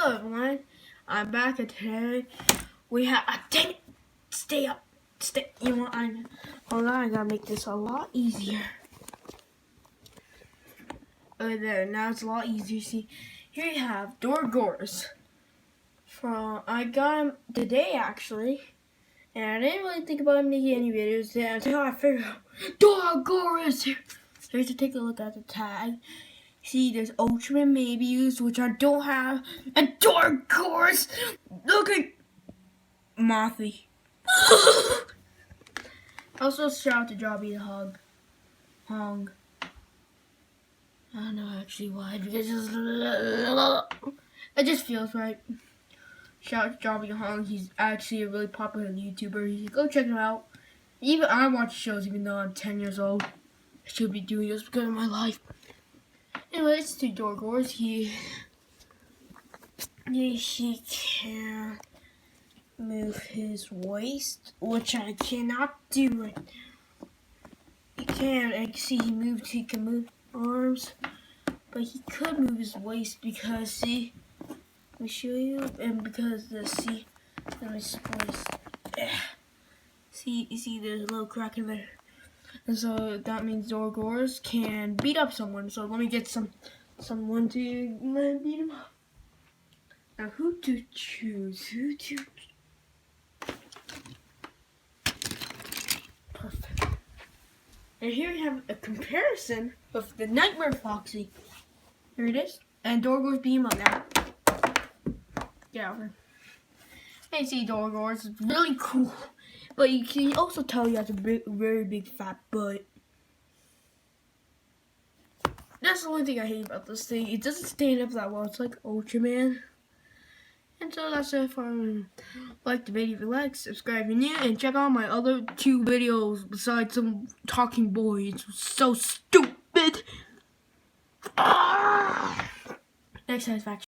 Hello everyone, I'm back and today we have dang it, stay up, you know what, hold on, I gotta make this a lot easier. Over there, now it's a lot easier. See, here you have Doragoris I got him today actually, and I didn't really think about making any videos there until I figured out Doragoris here. Here's to take a look at the tag. See, there's Ultraman Maybes, which I don't have, and Doragoris. Look at Mothy. Also, shout out to Jobby the Hong. I don't know actually why, because it just feels right. Shout out to Jobby the Hong. He's actually a really popular YouTuber. Go check him out. Even I watch shows, even though I'm 10 years old. I should be doing this because of my life. Anyways, to Doragoris, he can move his waist, which I cannot do right now. He can, I see he can move arms, but he could move his waist because, see, let me show you, and because see, let me splice, see, you see there's a little crack in there. And so that means Doragoris can beat up someone. So let me get someone to beat him up. Now who to choose? Perfect. And here you have a comparison of the Nightmare Foxy. Here it is. And Doragoris beat him up now. Get over. And see Doragoris is really cool. But you can also tell he has a very big fat butt. That's the only thing I hate about this thing. It doesn't stand up that well. It's like Ultraman. And so that's it for like the video. If you like, subscribe if you're new, and check out my other 2 videos besides some talking boy. It's so stupid. Next satisfaction.